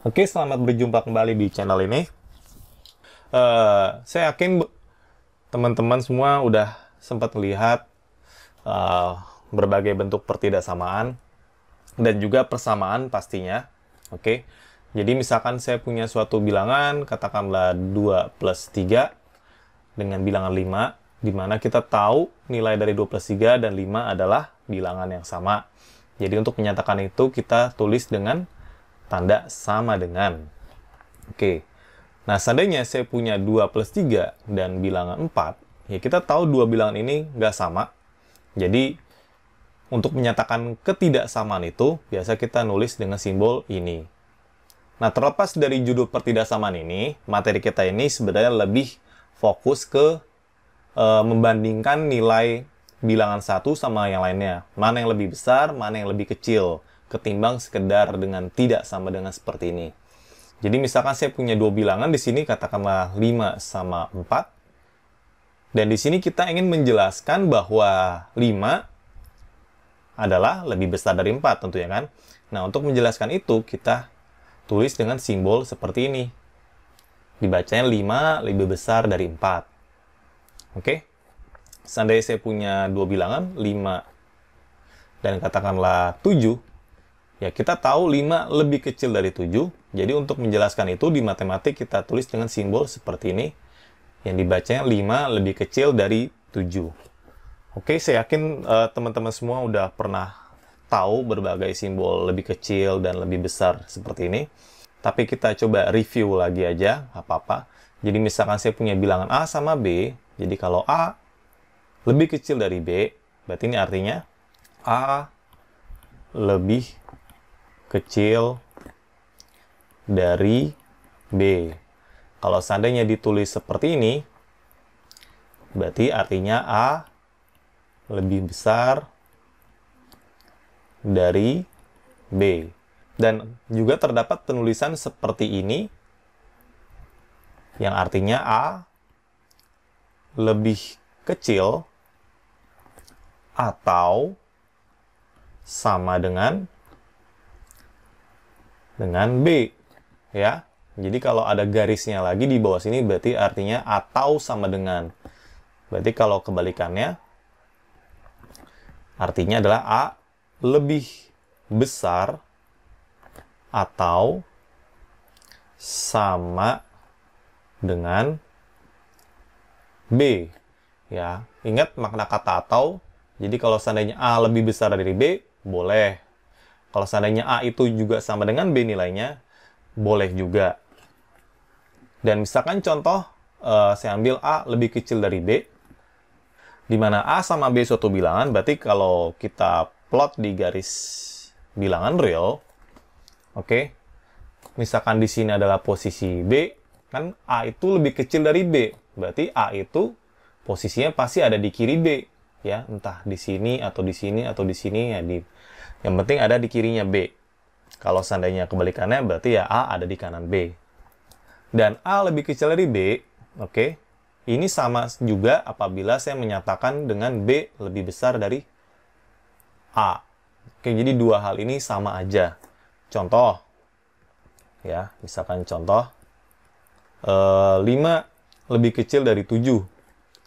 Oke, selamat berjumpa kembali di channel ini. Saya yakin teman-teman semua udah sempat melihat eh, berbagai bentuk pertidaksamaan dan juga persamaan pastinya. Oke, jadi misalkan saya punya suatu bilangan, katakanlah 2 plus 3 dengan bilangan 5, di mana kita tahu nilai dari 2 plus 3 dan 5 adalah bilangan yang sama. Jadi untuk menyatakan itu kita tulis dengan tanda sama dengan. Oke. Nah, seandainya saya punya 2 plus 3 dan bilangan 4, ya kita tahu dua bilangan ini nggak sama. Jadi, untuk menyatakan ketidaksamaan itu, biasa kita nulis dengan simbol ini. Nah, terlepas dari judul pertidaksamaan ini, materi kita ini sebenarnya lebih fokus ke membandingkan nilai bilangan satu sama yang lainnya. Mana yang lebih besar, mana yang lebih kecil, ketimbang sekedar dengan tidak sama dengan seperti ini. Jadi misalkan saya punya dua bilangan di sini, katakanlah 5 sama 4. Dan di sini kita ingin menjelaskan bahwa 5 adalah lebih besar dari 4 tentunya kan. Nah, untuk menjelaskan itu kita tulis dengan simbol seperti ini. Dibacanya 5 lebih besar dari 4. Oke? Seandainya saya punya dua bilangan, 5 dan katakanlah 7, ya kita tahu 5 lebih kecil dari 7. Jadi untuk menjelaskan itu di matematik kita tulis dengan simbol seperti ini. Yang dibacanya 5 lebih kecil dari 7. Oke, saya yakin teman-teman semua udah pernah tahu berbagai simbol lebih kecil dan lebih besar seperti ini. Tapi kita coba review lagi aja, apa-apa. Jadi misalkan saya punya bilangan A sama B. Jadi kalau A lebih kecil dari B, berarti ini artinya A lebih kecil dari B. Kalau seandainya ditulis seperti ini, berarti artinya A lebih besar dari B. Dan juga terdapat penulisan seperti ini, yang artinya A lebih kecil atau sama dengan B, ya. Jadi kalau ada garisnya lagi di bawah sini berarti artinya atau sama dengan. Berarti kalau kebalikannya artinya adalah A lebih besar atau sama dengan B. Ya, ingat makna kata atau. Jadi kalau seandainya A lebih besar dari B, boleh. Kalau seandainya A itu juga sama dengan B nilainya, boleh juga. Dan misalkan contoh, saya ambil A lebih kecil dari B, di mana A sama B suatu bilangan, berarti kalau kita plot di garis bilangan real, oke, misalkan di sini adalah posisi B, kan A itu lebih kecil dari B, berarti A itu posisinya pasti ada di kiri B, ya, entah di sini atau di sini atau di sini, ya, yang penting ada di kirinya B. Kalau seandainya kebalikannya, berarti ya A ada di kanan B. Dan A lebih kecil dari B, oke, ini sama juga apabila saya menyatakan dengan B lebih besar dari A. Oke, jadi dua hal ini sama aja. Contoh, ya, misalkan contoh, 5 lebih kecil dari 7.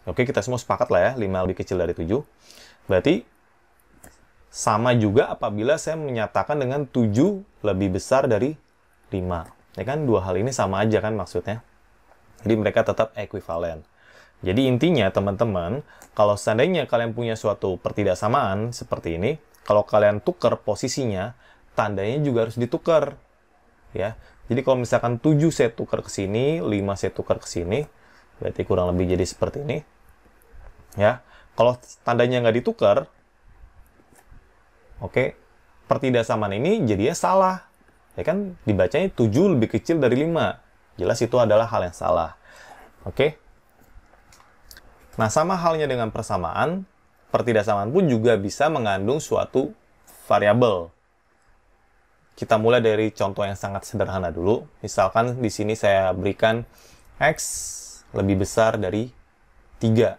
Oke, kita semua sepakat lah ya, 5 lebih kecil dari 7. Berarti sama juga apabila saya menyatakan dengan 7 lebih besar dari 5. Ya kan, dua hal ini sama aja kan maksudnya. Jadi mereka tetap ekuivalen. Jadi intinya teman-teman, kalau seandainya kalian punya suatu pertidaksamaan seperti ini, kalau kalian tukar posisinya, tandanya juga harus ditukar. Ya. Jadi kalau misalkan 7 saya tukar ke sini, 5 saya tukar ke sini, berarti kurang lebih jadi seperti ini. Ya. Kalau tandanya nggak ditukar, oke, pertidaksamaan ini jadinya salah. Ya kan, dibacanya 7 lebih kecil dari 5. Jelas itu adalah hal yang salah. Oke? Nah, sama halnya dengan persamaan, pertidaksamaan pun juga bisa mengandung suatu variabel. Kita mulai dari contoh yang sangat sederhana dulu. Misalkan di sini saya berikan X lebih besar dari 3.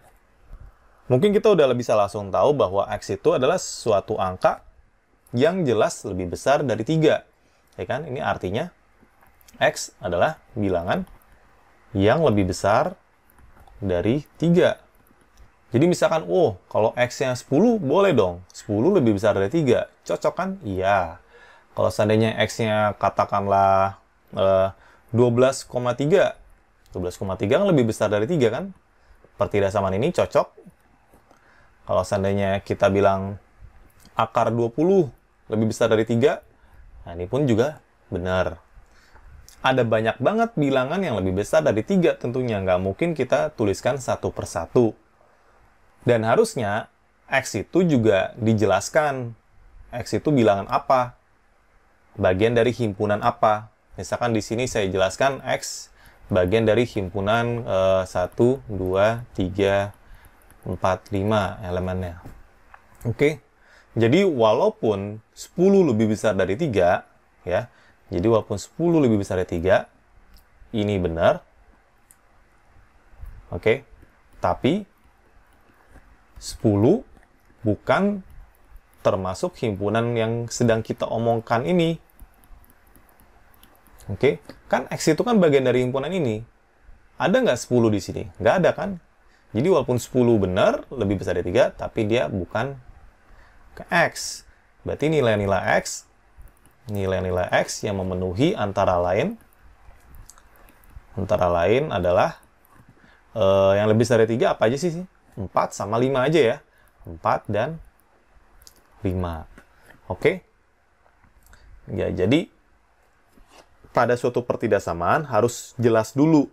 Mungkin kita udah bisa langsung tahu bahwa X itu adalah suatu angka yang jelas lebih besar dari 3. Ya kan? Ini artinya X adalah bilangan yang lebih besar dari 3. Jadi misalkan, oh, kalau X-nya 10, boleh dong. 10 lebih besar dari 3. Cocok kan? Iya. Kalau seandainya X-nya katakanlah 12,3. 12,3 kan lebih besar dari 3 kan? Pertidaksamaan ini cocok. Kalau seandainya kita bilang akar 20 lebih besar dari 3, nah ini pun juga benar. Ada banyak banget bilangan yang lebih besar dari 3 tentunya. Nggak mungkin kita tuliskan satu persatu. Dan harusnya X itu juga dijelaskan. X itu bilangan apa? Bagian dari himpunan apa? Misalkan di sini saya jelaskan X bagian dari himpunan 1, 2, 3, 4, 5 elemennya. Oke. Jadi walaupun 10 lebih besar dari 3, ya. Jadi walaupun 10 lebih besar dari 3, ini benar. Oke. Tapi 10 bukan termasuk himpunan yang sedang kita omongkan ini. Oke, kan X itu kan bagian dari himpunan ini. Ada nggak 10 di sini? Nggak ada kan? Jadi walaupun 10 benar, lebih besar dari 3, tapi dia bukan ke X. Berarti nilai-nilai X yang memenuhi antara lain adalah yang lebih besar dari 3 apa aja sih? 4 sama 5 aja ya. 4 dan 5. Oke? Ya, jadi pada suatu pertidaksamaan harus jelas dulu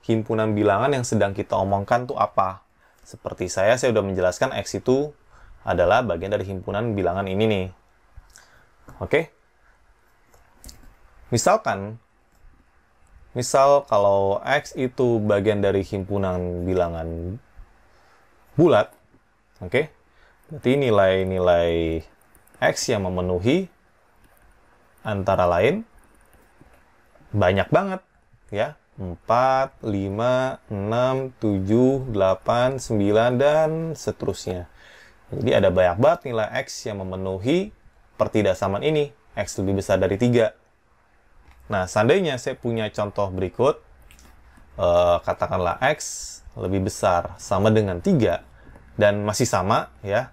himpunan bilangan yang sedang kita omongkan tuh apa. Seperti saya sudah menjelaskan X itu adalah bagian dari himpunan bilangan ini nih. Oke? Misal kalau X itu bagian dari himpunan bilangan bulat, oke? Berarti nilai-nilai X yang memenuhi antara lain banyak banget, ya. 4, 5, 6, 7, 8, 9, dan seterusnya. Jadi ada banyak banget nilai X yang memenuhi pertidaksamaan ini. X lebih besar dari 3. Nah, seandainya saya punya contoh berikut, katakanlah X lebih besar sama dengan 3, dan masih sama, ya.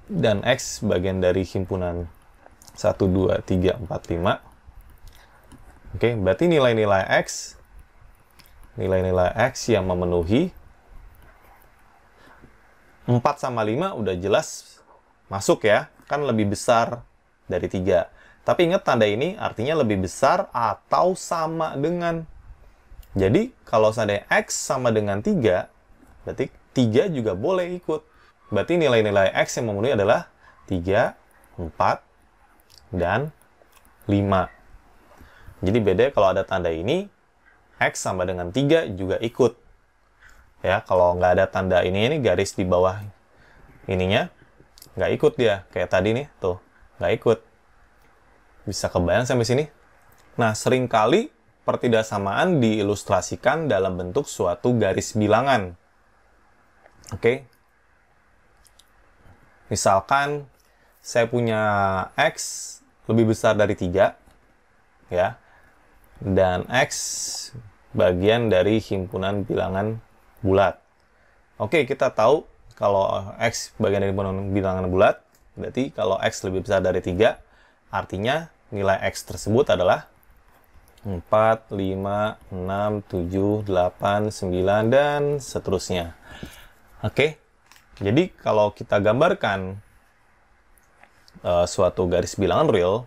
Dan X bagian dari himpunan 1, 2, 3, 4, 5. Oke, berarti nilai-nilai X yang memenuhi 4 sama 5 udah jelas masuk ya, kan lebih besar dari 3. Tapi ingat tanda ini artinya lebih besar atau sama dengan. Jadi kalau seandainya X sama dengan 3, berarti 3 juga boleh ikut. Berarti nilai-nilai X yang memenuhi adalah 3, 4, dan 5. Jadi beda kalau ada tanda ini, X sama dengan 3 juga ikut. Ya, kalau nggak ada tanda ini garis di bawah ininya, nggak ikut dia. Kayak tadi nih, tuh, nggak ikut. Bisa kebayang sampai sini? Nah, seringkali pertidaksamaan diilustrasikan dalam bentuk suatu garis bilangan. Oke? Misalkan, saya punya X lebih besar dari 3, ya, dan X bagian dari himpunan bilangan bulat. Oke, kita tahu kalau X bagian dari himpunan bilangan bulat, berarti kalau X lebih besar dari 3, artinya nilai X tersebut adalah 4, 5, 6, 7, 8, 9, dan seterusnya. Oke, jadi kalau kita gambarkan suatu garis bilangan real,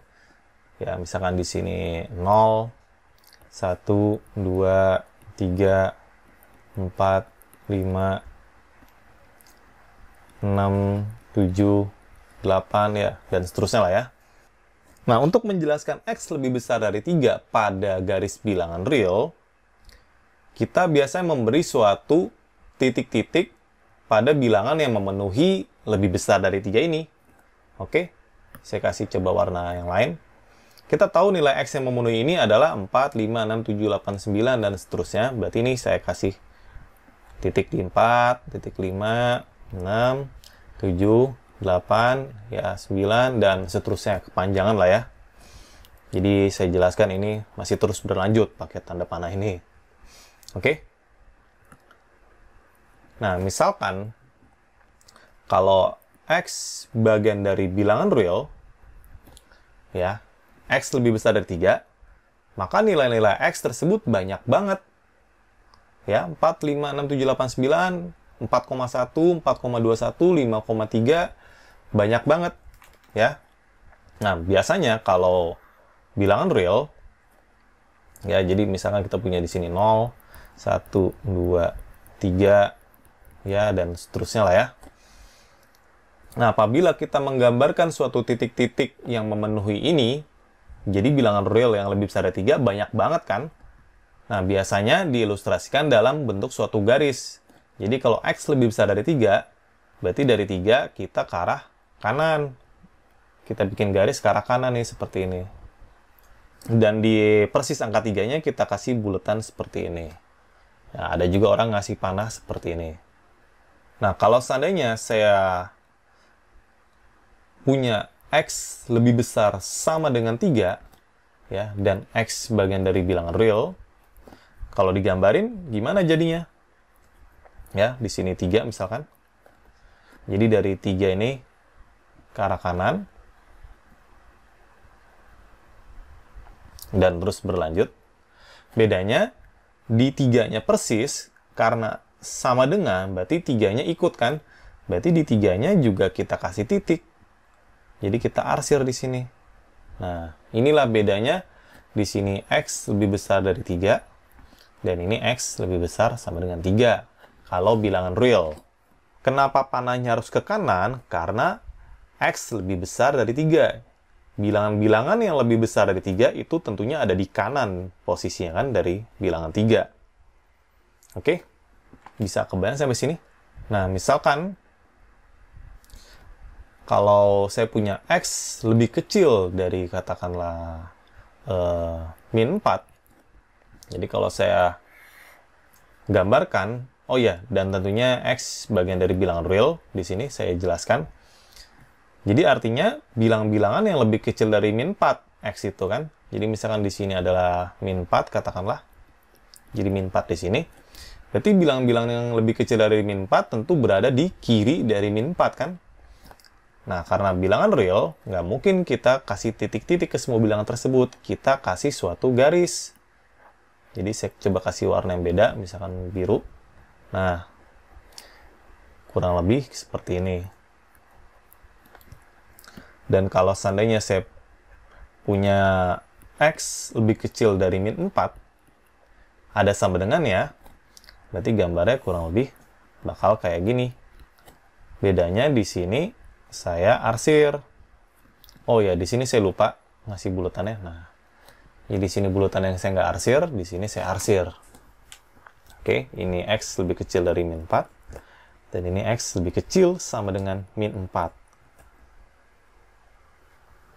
ya misalkan di sini 0, 1, 2, 3, 4, 5, 6, 7, 8, ya, dan seterusnya lah ya. Nah, untuk menjelaskan X lebih besar dari 3 pada garis bilangan real, kita biasanya memberi suatu titik-titik pada bilangan yang memenuhi lebih besar dari 3 ini. Oke, saya kasih coba warna yang lain. Kita tahu nilai X yang memenuhi ini adalah 4, 5, 6, 7, 8, 9, dan seterusnya. Berarti ini saya kasih titik di 4, titik 5, 6, 7, 8, ya 9, dan seterusnya, kepanjangan lah ya. Jadi saya jelaskan ini masih terus berlanjut pakai tanda panah ini. Oke? Nah, misalkan kalau X bagian dari bilangan real, ya, X lebih besar dari 3, maka nilai-nilai X tersebut banyak banget. Ya, 4, 5, 6, 7, 8, 9, 4,1, 4,21, 5,3, banyak banget. Ya. Nah, biasanya kalau bilangan real, ya, jadi misalkan kita punya di sini 0, 1, 2, 3, ya, dan seterusnya lah ya. Nah, apabila kita menggambarkan suatu titik-titik yang memenuhi ini, jadi bilangan real yang lebih besar dari 3 banyak banget kan? Nah, biasanya diilustrasikan dalam bentuk suatu garis. Jadi kalau X lebih besar dari 3, berarti dari 3 kita ke arah kanan. Kita bikin garis ke arah kanan nih, seperti ini. Dan di persis angka 3-nya kita kasih buletan seperti ini. Nah, ada juga orang ngasih panah seperti ini. Nah, kalau seandainya saya punya X lebih besar sama dengan 3, ya, dan X bagian dari bilangan real, kalau digambarin, gimana jadinya? Ya, di sini 3 misalkan. Jadi dari 3 ini ke arah kanan, dan terus berlanjut. Bedanya di 3-nya persis, karena sama dengan, berarti 3-nya ikut kan? Berarti di 3-nya juga kita kasih titik. Jadi kita arsir di sini. Nah, inilah bedanya. Di sini X lebih besar dari 3, dan ini X lebih besar sama dengan 3. Kalau bilangan real. Kenapa panahnya harus ke kanan? Karena X lebih besar dari 3. Bilangan-bilangan yang lebih besar dari 3 itu tentunya ada di kanan posisinya kan dari bilangan 3. Oke? Bisa kebayang sampai sini? Nah, misalkan kalau saya punya X lebih kecil dari katakanlah min 4. Jadi kalau saya gambarkan, oh ya, dan tentunya X bagian dari bilangan real, di sini saya jelaskan. Jadi artinya bilangan-bilangan yang lebih kecil dari min 4, X itu kan. Jadi misalkan di sini adalah min 4, katakanlah. Jadi min 4 di sini. Berarti bilangan-bilangan yang lebih kecil dari min 4 tentu berada di kiri dari min 4 kan. Nah, karena bilangan real, nggak mungkin kita kasih titik-titik ke semua bilangan tersebut. Kita kasih suatu garis. Jadi saya coba kasih warna yang beda, misalkan biru. Nah, kurang lebih seperti ini. Dan kalau seandainya saya punya X lebih kecil dari min 4, ada sama dengan ya, berarti gambarnya kurang lebih bakal kayak gini. Bedanya di sini saya arsir. Oh ya, di sini saya lupa ngasih bulatannya. Nah, di sini bulatan yang saya nggak arsir, di sini saya arsir. Oke, ini X lebih kecil dari min 4, dan ini X lebih kecil sama dengan min 4.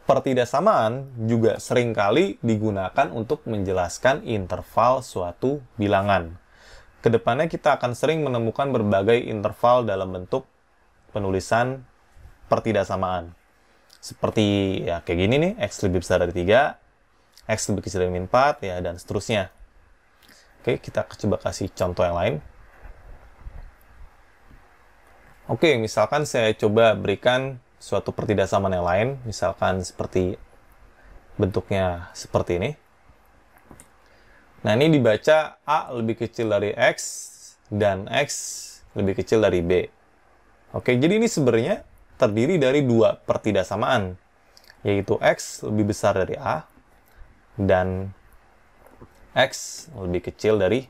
Pertidaksamaan juga seringkali digunakan untuk menjelaskan interval suatu bilangan. Kedepannya kita akan sering menemukan berbagai interval dalam bentuk penulisan pertidaksamaan. Seperti ya kayak gini nih, X lebih besar dari 3, X lebih kecil dari min 4, ya, dan seterusnya. Oke, kita coba kasih contoh yang lain. Oke, misalkan saya coba berikan suatu pertidaksamaan yang lain, misalkan seperti bentuknya seperti ini. Nah, ini dibaca A lebih kecil dari X dan X lebih kecil dari B. Oke, jadi ini sebenarnya terdiri dari dua pertidaksamaan, yaitu X lebih besar dari A dan X lebih kecil dari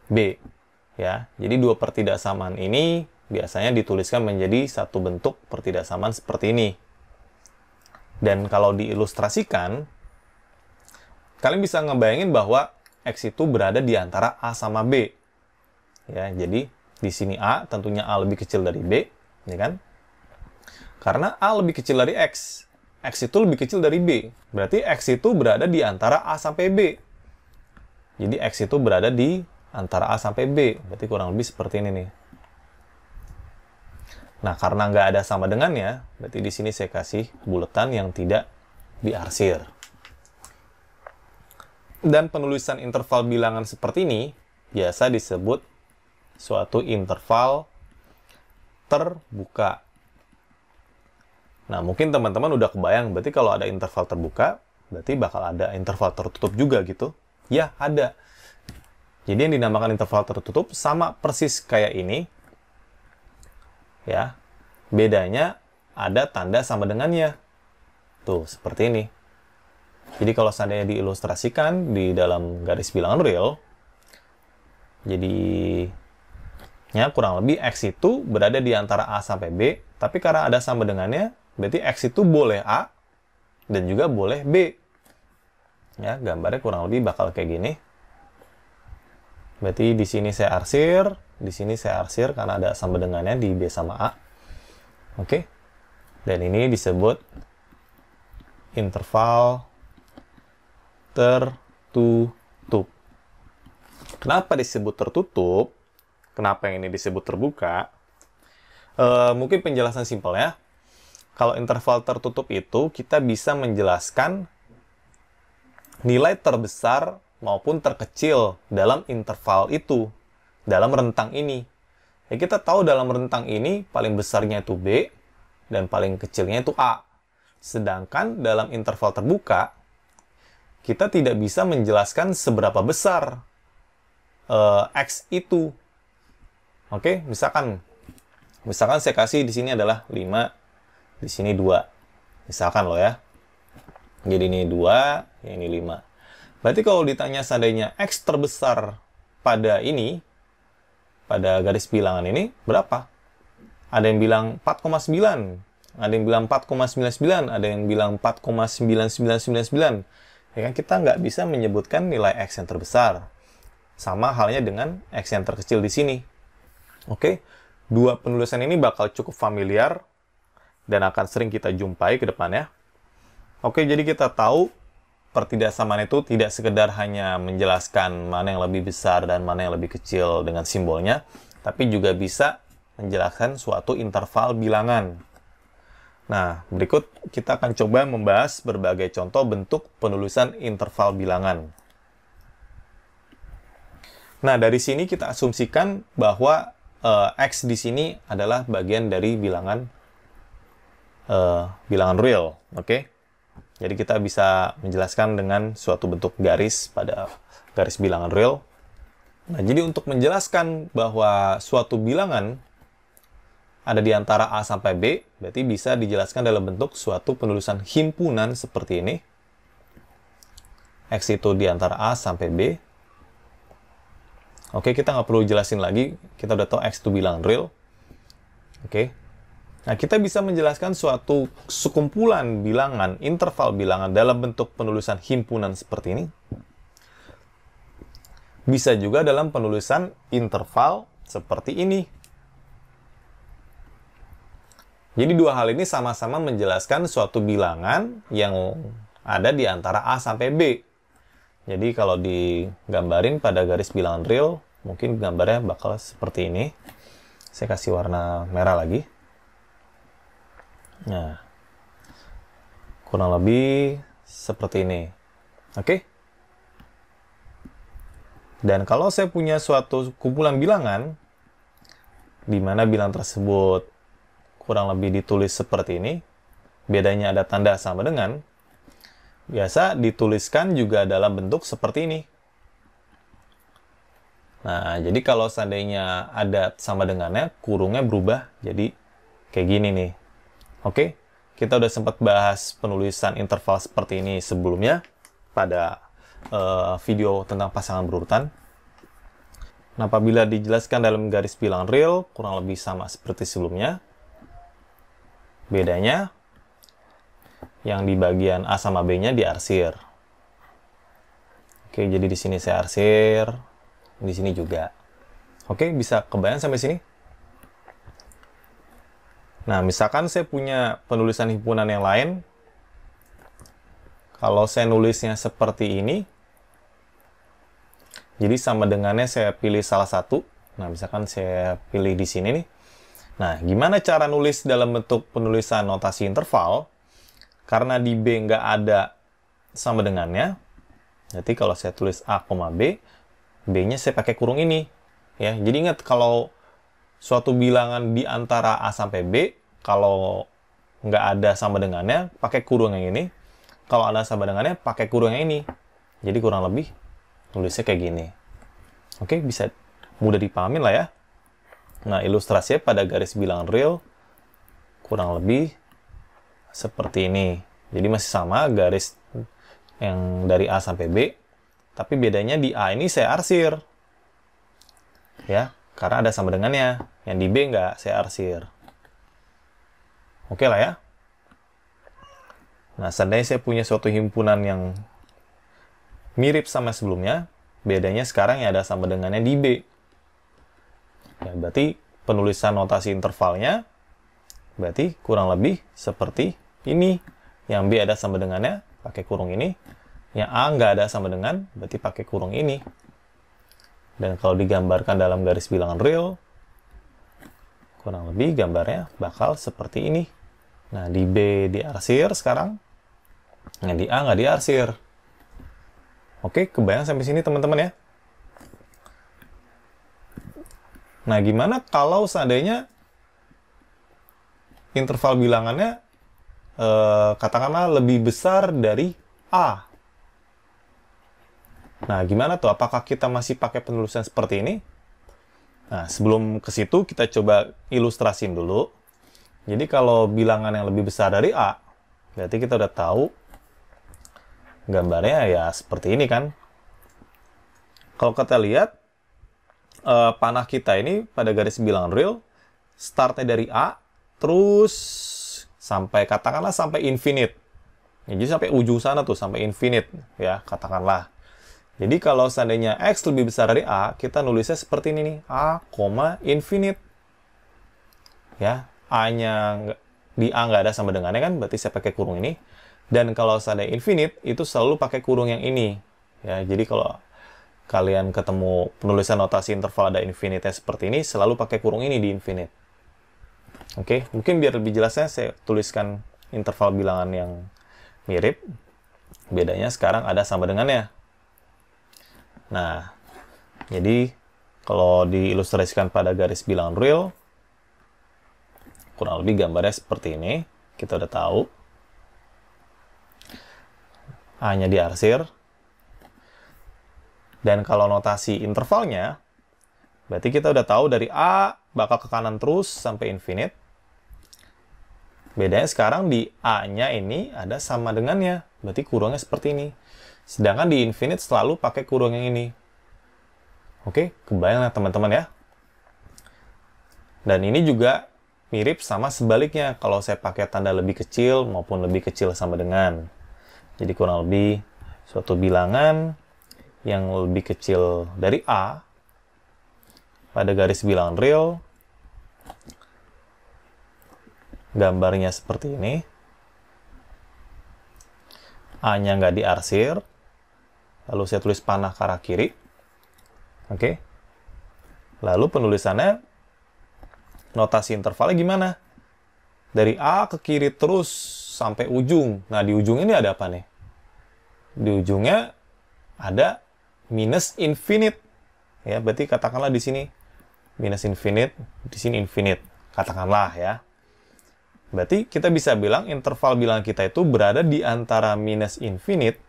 B. Ya, jadi dua pertidaksamaan ini biasanya dituliskan menjadi satu bentuk pertidaksamaan seperti ini. Dan kalau diilustrasikan, kalian bisa ngebayangin bahwa X itu berada di antara A sama B. Ya, jadi di sini A, tentunya A lebih kecil dari B, ya kan? Karena A lebih kecil dari X. X itu lebih kecil dari B. Berarti X itu berada di antara A sampai B. Jadi X itu berada di antara A sampai B. Berarti kurang lebih seperti ini nih. Nah, karena nggak ada sama dengannya, berarti di sini saya kasih buletan yang tidak diarsir. Dan penulisan interval bilangan seperti ini biasa disebut suatu interval terbuka. Nah, mungkin teman-teman udah kebayang, berarti kalau ada interval terbuka, berarti bakal ada interval tertutup juga gitu. Ya, ada. Jadi yang dinamakan interval tertutup sama persis kayak ini. Ya. Bedanya ada tanda sama dengannya. Tuh, seperti ini. Jadi kalau seandainya diilustrasikan di dalam garis bilangan real, jadinya kurang lebih X itu berada di antara A sampai B, tapi karena ada sama dengannya, berarti X itu boleh A dan juga boleh B. Ya, gambarnya kurang lebih bakal kayak gini. Berarti di sini saya arsir, di sini saya arsir karena ada sama dengannya di B sama A. Oke. Dan ini disebut interval tertutup. Kenapa disebut tertutup? Kenapa yang ini disebut terbuka? Mungkin penjelasan simpelnya, kalau interval tertutup itu kita bisa menjelaskan nilai terbesar maupun terkecil dalam interval itu, dalam rentang ini. Ya, kita tahu dalam rentang ini paling besarnya itu B dan paling kecilnya itu A. Sedangkan dalam interval terbuka, kita tidak bisa menjelaskan seberapa besar X itu. Oke, misalkan saya kasih di sini adalah 5, di sini 2. Misalkan loh ya. Jadi ini 2, ini 5. Berarti kalau ditanya seandainya X terbesar pada ini, pada garis bilangan ini, berapa? Ada yang bilang 4,9, ada yang bilang 4,99, ada yang bilang 4,99999. Ya kan, kita nggak bisa menyebutkan nilai X yang terbesar. Sama halnya dengan X yang terkecil di sini. Oke, dua penulisan ini bakal cukup familiar dan akan sering kita jumpai ke depannya. Oke, jadi kita tahu pertidaksamaan itu tidak sekedar hanya menjelaskan mana yang lebih besar dan mana yang lebih kecil dengan simbolnya, tapi juga bisa menjelaskan suatu interval bilangan. Nah, berikut kita akan coba membahas berbagai contoh bentuk penulisan interval bilangan. Nah, dari sini kita asumsikan bahwa X di sini adalah bagian dari bilangan real. Oke? Jadi kita bisa menjelaskan dengan suatu bentuk garis pada garis bilangan real. Nah, jadi untuk menjelaskan bahwa suatu bilangan ada di antara A sampai B, berarti bisa dijelaskan dalam bentuk suatu penulisan himpunan seperti ini. X itu di antara A sampai B. Oke, kita nggak perlu jelasin lagi, kita udah tahu X itu bilangan real. Oke. Nah, kita bisa menjelaskan suatu sekumpulan bilangan, interval bilangan dalam bentuk penulisan himpunan seperti ini. Bisa juga dalam penulisan interval seperti ini. Jadi dua hal ini sama-sama menjelaskan suatu bilangan yang ada di antara A sampai B. Jadi kalau digambarin pada garis bilangan real, mungkin gambarnya bakal seperti ini. Saya kasih warna merah lagi. Nah, kurang lebih seperti ini. Oke? Dan kalau saya punya suatu kumpulan bilangan, di mana bilangan tersebut kurang lebih ditulis seperti ini, bedanya ada tanda sama dengan, biasa dituliskan juga dalam bentuk seperti ini. Nah, jadi kalau seandainya ada sama dengannya, kurungnya berubah jadi kayak gini nih. Oke, kita udah sempat bahas penulisan interval seperti ini sebelumnya pada video tentang pasangan berurutan. Nah, apabila dijelaskan dalam garis bilangan real, kurang lebih sama seperti sebelumnya. Bedanya, yang di bagian A sama B-nya diarsir. Oke, jadi di sini saya arsir, di sini juga. Oke, bisa kebayang sampai sini? Nah, misalkan saya punya penulisan himpunan yang lain. Kalau saya nulisnya seperti ini, jadi sama dengannya saya pilih salah satu. Nah, misalkan saya pilih di sini nih. Nah, gimana cara nulis dalam bentuk penulisan notasi interval? Karena di B nggak ada sama dengannya, Berarti kalau saya tulis A, B, B-nya saya pakai kurung ini. Ya, jadi ingat kalau suatu bilangan di antara A sampai B, kalau nggak ada sama dengannya, pakai kurung yang ini. Kalau ada sama dengannya, pakai kurung yang ini. Jadi kurang lebih tulisnya kayak gini. Oke, bisa mudah dipahami lah ya. Nah, ilustrasinya pada garis bilangan real kurang lebih seperti ini. Jadi masih sama garis yang dari A sampai B, tapi bedanya di A ini saya arsir. Ya, karena ada sama dengannya. Yang di B nggak saya arsir. Oke lah ya. Nah, seandainya saya punya suatu himpunan yang mirip sama sebelumnya, bedanya sekarang yang ada sama dengannya di B. Ya, berarti penulisan notasi intervalnya berarti kurang lebih seperti ini. Yang B ada sama dengannya, pakai kurung ini. Yang A nggak ada sama dengan, berarti pakai kurung ini. Dan kalau digambarkan dalam garis bilangan real, kurang lebih gambarnya bakal seperti ini. Nah, di B diarsir sekarang, yang di A nggak diarsir. Oke, kebayang sampai sini teman-teman ya? Nah, gimana kalau seandainya interval bilangannya katakanlah lebih besar dari A? Nah, gimana tuh? Apakah kita masih pakai penulisan seperti ini? Nah, sebelum ke situ, kita coba ilustrasiin dulu. Jadi, kalau bilangan yang lebih besar dari A, berarti kita udah tahu gambarnya ya seperti ini kan. Kalau kita lihat, panah kita ini pada garis bilangan real, startnya dari A, terus sampai, katakanlah sampai infinite. Ya, jadi sampai ujung sana tuh, sampai infinite, ya, katakanlah. Jadi kalau seandainya X lebih besar dari A, kita nulisnya seperti ini nih, A, infinite. Ya, A-nya di A nggak ada sama dengannya kan, berarti saya pakai kurung ini. Dan kalau seandainya infinite, itu selalu pakai kurung yang ini. Ya, jadi kalau kalian ketemu penulisan notasi interval ada infinite seperti ini, selalu pakai kurung ini di infinite. Oke, mungkin biar lebih jelasnya saya tuliskan interval bilangan yang mirip. Bedanya sekarang ada sama dengannya. Nah, jadi kalau diilustrasikan pada garis bilangan real, kurang lebih gambarnya seperti ini. Kita udah tahu. A-nya diarsir. Dan kalau notasi intervalnya, berarti kita udah tahu dari A bakal ke kanan terus sampai infinite. Bedanya sekarang di A-nya ini ada sama dengannya. Berarti kurungnya seperti ini. Sedangkan di infinite selalu pakai kurung yang ini. Oke, kebayang lah teman-teman ya. Dan ini juga mirip sama sebaliknya. Kalau saya pakai tanda lebih kecil maupun lebih kecil sama dengan. Jadi kurang lebih suatu bilangan yang lebih kecil dari A pada garis bilangan real, gambarnya seperti ini. A-nya nggak diarsir, lalu saya tulis panah ke arah kiri. Oke. Lalu penulisannya, notasi intervalnya gimana? Dari A ke kiri terus sampai ujung. Nah, di ujung ini ada apa nih? Di ujungnya ada minus infinite. Ya, berarti katakanlah di sini minus infinite, di sini infinite. Katakanlah ya. Berarti kita bisa bilang interval bilangan kita itu berada di antara minus infinite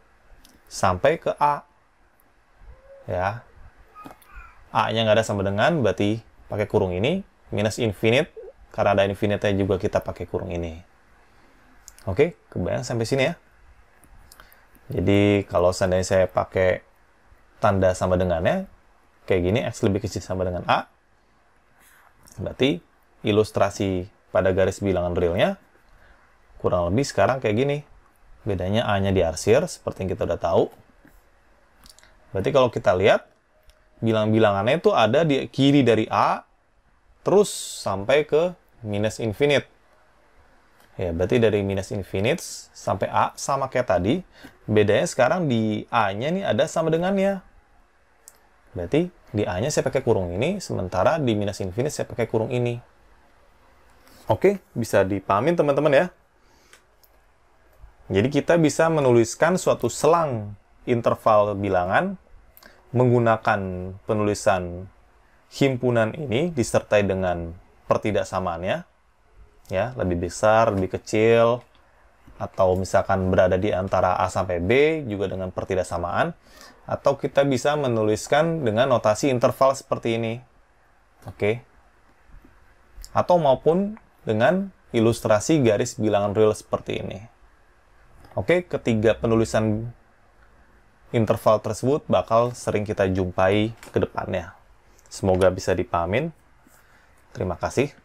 sampai ke A. Ya. A-nya nggak ada sama dengan, berarti pakai kurung ini. Minus infinite, karena ada infinite-nya juga kita pakai kurung ini. Oke, kebayang sampai sini ya. Jadi, kalau seandainya saya pakai tanda sama dengannya, kayak gini, X lebih kecil sama dengan A, berarti ilustrasi pada garis bilangan realnya kurang lebih sekarang kayak gini. Bedanya A-nya diarsir, seperti yang kita udah tahu. Berarti kalau kita lihat, bilangan-bilangannya itu ada di kiri dari A, terus sampai ke minus infinite. Ya, berarti dari minus infinite sampai A sama kayak tadi. Bedanya sekarang di A-nya nih ada sama dengannya. Berarti di A-nya saya pakai kurung ini, sementara di minus infinite saya pakai kurung ini. Oke, bisa dipahamin teman-teman ya. Jadi kita bisa menuliskan suatu selang interval bilangan menggunakan penulisan himpunan ini disertai dengan pertidaksamaannya, ya, lebih besar, lebih kecil, atau misalkan berada di antara A sampai B juga dengan pertidaksamaan, atau kita bisa menuliskan dengan notasi interval seperti ini. Oke. Atau maupun dengan ilustrasi garis bilangan real seperti ini. Oke, ketiga penulisan interval tersebut bakal sering kita jumpai ke depannya. Semoga bisa dipahamin. Terima kasih.